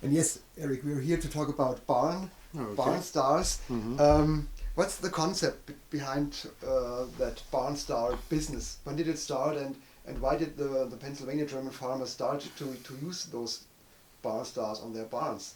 And yes, Eric, we're here to talk about Okay. barn stars. Mm-hmm. What's the concept behind that barn star business? When did it start, and why did the Pennsylvania German farmers start to use those barn stars on their barns?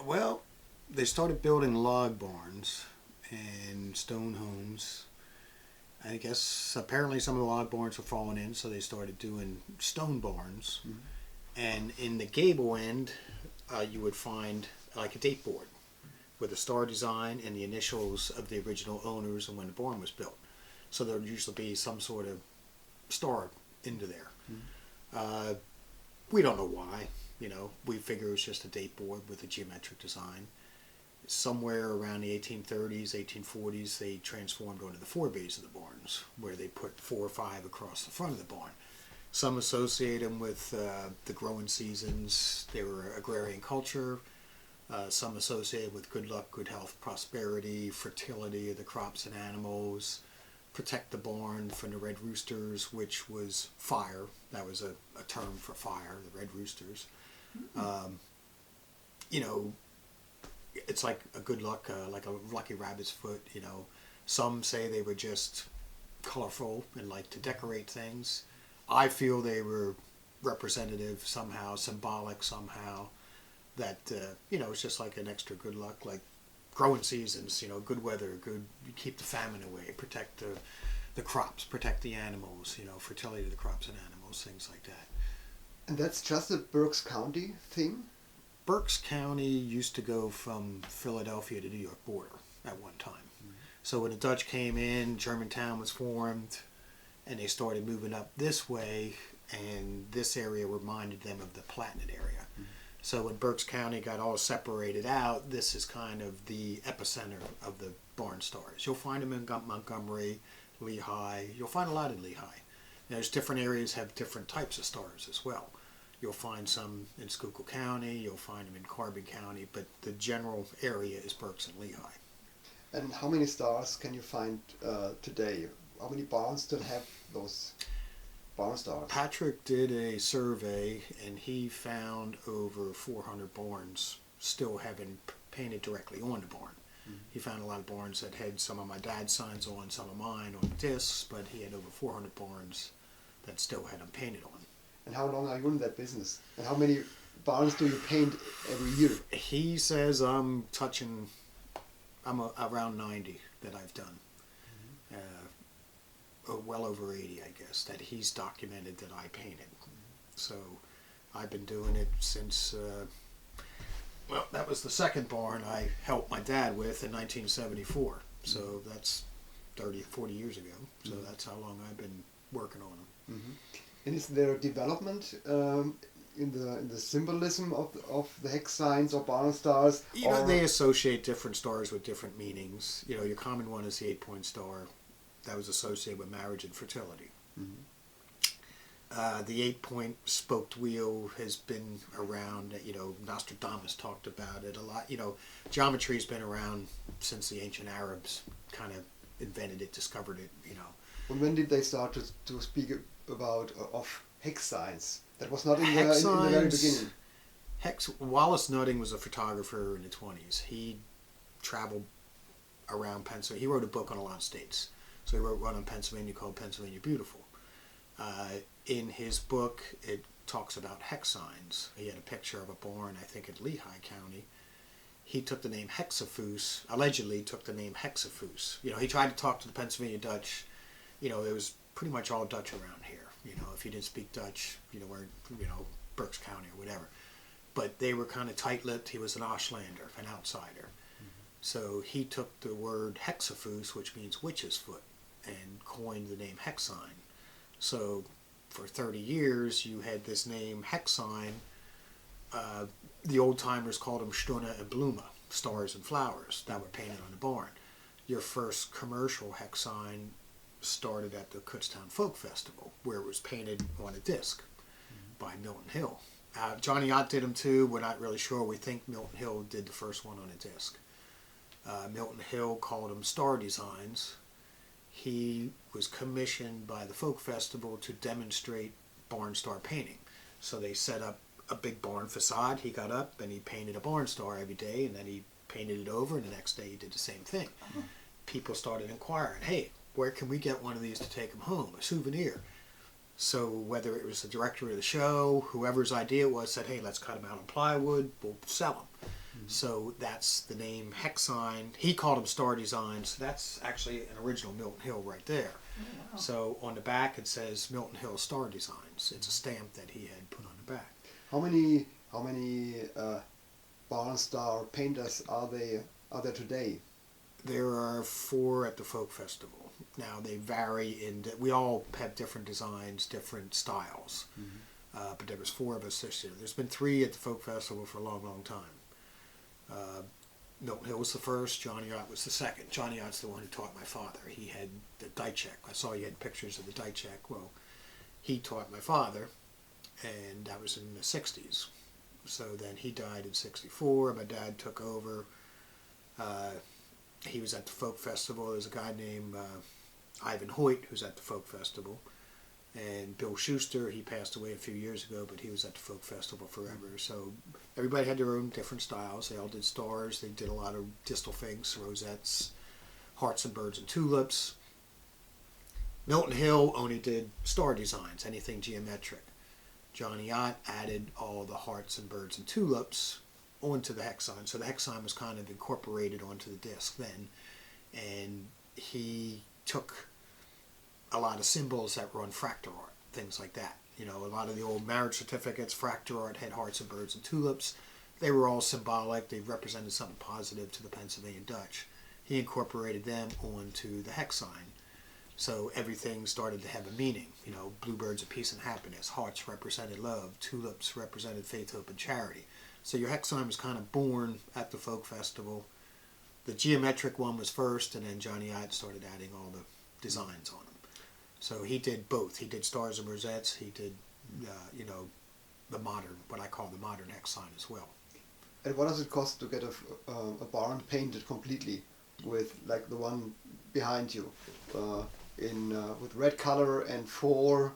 Well, they started building log barns and stone homes. I guess apparently some of the log barns were falling in, so they started doing stone barns. Mhm. And in the gable end, you would find like a date board with a star design and the initials of the original owners and when the barn was built. So there would usually be some sort of star into there. Uh, we don't know why. We figure it was just a date board with a geometric design. Somewhere around the 1830s, 1840s, they transformed onto the forebays of the barns, where they put 4 or 5 across the front of the barn. Some associate them with the growing seasons. They were agrarian culture. Some associated with good luck, good health, prosperity, fertility of the crops and animals, protect the barn from the red roosters, which was fire. That was a term for fire, the red roosters. You know, it's like a good luck, like a lucky rabbit's foot. Some say they were just colorful and like to decorate things. I feel they were representative somehow, symbolic somehow. That it's just like an extra good luck, like growing seasons. Good weather, good. You keep the famine away, protect the crops, protect the animals. Fertility of the crops and animals, things like that. And that's just a Berks County thing? Berks County used to go from Philadelphia to New York border at one time. Mm-hmm. So when the Dutch came in, Germantown was formed, and they started moving up this way, and this area reminded them of the Palatinate area. Mm-hmm. So when Berks County got all separated out, this is kind of the epicenter of the barn stars. You'll find them in Montgomery, Lehigh. You'll find a lot in Lehigh. There's different areas have different types of stars as well. You'll find some in Schuylkill County, you'll find them in Carbon County, but the general area is Berks and Lehigh. And how many stars can you find today? How many barns still have those barn stars? Patrick did a survey and he found over 400 barns still having painted directly on the barn. Mm-hmm. He found a lot of barns that had some of my dad's signs on, some of mine on discs, but he had over 400 barns that still had them painted on. And how long are you in that business? And how many barns do you paint every year? He says I'm around 90 that I've done. Mm-hmm. Well over 80, I guess, that he's documented that I painted. Mm-hmm. So I've been doing it since, that was the second barn I helped my dad with in 1974. Mm-hmm. So that's 30, 40 years ago. So mm-hmm. That's how long I've been working on them. Mm-hmm. And is there a development in the symbolism of the hex signs or barn stars? They associate different stars with different meanings. Your common one is the 8-point star. That was associated with marriage and fertility. Mm-hmm. The 8-point spoked wheel has been around. Nostradamus talked about it a lot. Geometry's been around since the ancient Arabs kind of invented it, discovered it. And when did they start to speak about of hex signs? That was not in the very beginning. Wallace Nutting was a photographer in the 20s. He traveled around Pennsylvania. He wrote a book on a lot of states. So he wrote one on Pennsylvania called Pennsylvania Beautiful. In his book, it talks about hex signs. He had a picture of a barn, I think, in Lehigh County. He took the name Hexafus, allegedly took the name Hexafus. He tried to talk to the Pennsylvania Dutch. It was pretty much all Dutch around here. If you didn't speak Dutch, we're, Berks County or whatever. But they were kind of tight-lipped. He was an Aushlander, an outsider. Mm-hmm. So he took the word Hexafus, which means witch's foot, and coined the name hex sign. So for 30 years, you had this name hex sign. The old-timers called them Stunne and Blume, stars and flowers, that were painted on the barn. Your first commercial hex sign started at the Kutztown Folk Festival, where it was painted on a disc by Milton Hill. Johnny Ott did them too. We're not really sure. We think Milton Hill did the first one on a disc. Milton Hill called them star designs. He was commissioned by the Folk Festival to demonstrate barn star painting. So they set up a big barn facade. He got up and he painted a barn star every day, and then he painted it over, and the next day he did the same thing. People started inquiring, hey, where can we get one of these to take them home, a souvenir? So whether it was the director of the show, whoever's idea it was, said, hey, let's cut them out on plywood, we'll sell them. So that's the name Hex Sign. He called them Star Designs. That's actually an original Milton Hill right there. Wow. So on the back it says Milton Hill Star Designs. It's a stamp that he had put on the back. How many barn star painters are there today? There are 4 at the Folk Festival. Now they vary in. We all have different designs, different styles. But there was 4 of us this year. There's been 3 at the Folk Festival for a long, long time. Milton Hill was the first. Johnny Ott was the second. Johnny Ott's the one who taught my father. He had the die check. I saw you had pictures of the die check. Well, he taught my father, and that was in the 60s. So then he died in 64. My dad took over. He was at the Folk Festival. There's a guy named Ivan Hoyt who's at the Folk Festival. And Bill Schuster, he passed away a few years ago, but he was at the Folk Festival forever. So everybody had their own different styles. They all did stars. They did a lot of distal figs, rosettes, hearts and birds and tulips. Milton Hill only did star designs, anything geometric. Johnny Ott added all the hearts and birds and tulips onto the hex sign. So the hex sign was kind of incorporated onto the disc then. And he took a lot of symbols that were on fractal art, things like that. You know, a lot of the old marriage certificates, fractal art had hearts and birds and tulips. They were all symbolic. They represented something positive to the Pennsylvania Dutch. He incorporated them onto the hex sign. So everything started to have a meaning. You know, bluebirds of peace and happiness, hearts represented love, tulips represented faith, hope, and charity. So your hex sign was kind of born at the Folk Festival. The geometric one was first, and then Johnny Ott started adding all the designs on them. So he did both. He did stars and rosettes. He did, you know, the modern, what I call the modern hex sign as well. And what does it cost to get a barn painted completely with like the one behind you, with red color and 4?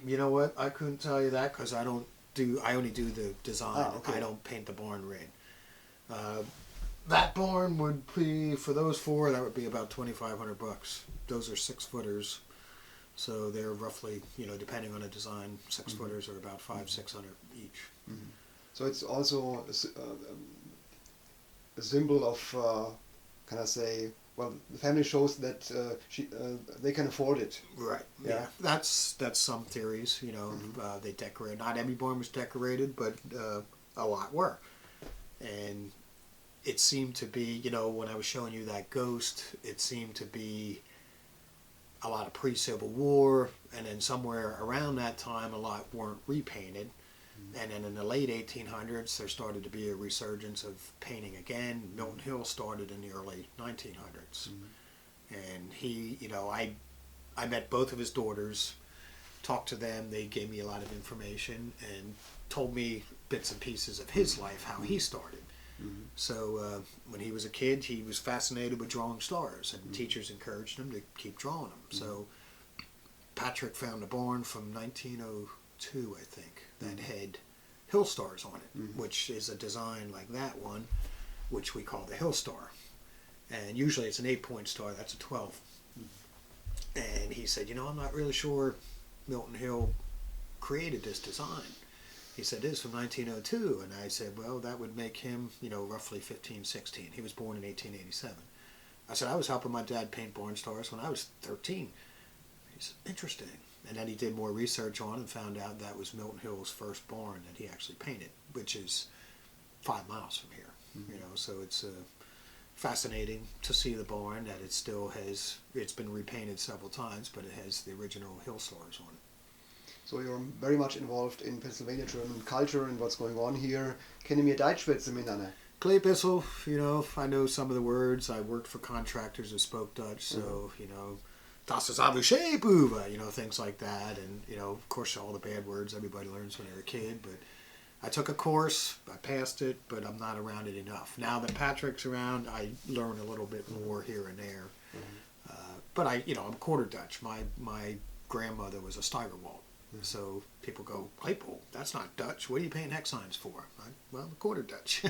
You know what? I couldn't tell you that because I only do the design. Okay. I don't paint the barn red. That barn would be, for those 4, that would be about $2,500. Those are 6-footers. So they're roughly, you know, depending on the design, 6-footers are about $500-600 each. So it's also a symbol of, can I say, well, the family shows that they can afford it. Right. Yeah. That's some theories. You know, they decorate. Not every barn was decorated, but a lot were. And it seemed to be, you know, when I was showing you that ghost, it seemed to be a lot of pre-Civil War, and then somewhere around that time a lot weren't repainted. And then in the late 1800s there started to be a resurgence of painting again. Milton Hill started in the early 1900s. And he, you know, I met both of his daughters, talked to them, they gave me a lot of information and told me bits and pieces of his life, how he started. So when he was a kid, he was fascinated with drawing stars, and teachers encouraged him to keep drawing them. So Patrick found a barn from 1902, I think, that had hill stars on it, which is a design like that one, which we call the Hill Star. And usually it's an 8-point star, that's a 12. And he said, you know, I'm not really sure Milton Hill created this design. He said, this is from 1902. And I said, well, that would make him, you know, roughly 15, 16. He was born in 1887. I said, I was helping my dad paint barn stars when I was 13. He said, interesting. And then he did more research on it and found out that was Milton Hill's first barn that he actually painted, which is 5 miles from here. You know, so it's fascinating to see the barn, that it still has, it's been repainted several times, but it has the original hill stars on it. So you're very much involved in Pennsylvania German culture and what's going on here. Kennen wir Deutsch schwätzen miteinander? Claypoole, you know, I know some of the words. I worked for contractors who spoke Dutch, so, you know, das ist alles Schäbuwe, you know, things like that. And, you know, of course, all the bad words everybody learns when they're a kid. But I took a course, I passed it, but I'm not around it enough. Now that Patrick's around, I learn a little bit more here and there. But I'm quarter Dutch. My grandmother was a Steigerwald. So people go, Claypoole, that's not Dutch. What are you paying hex signs for? Well, the quarter Dutch.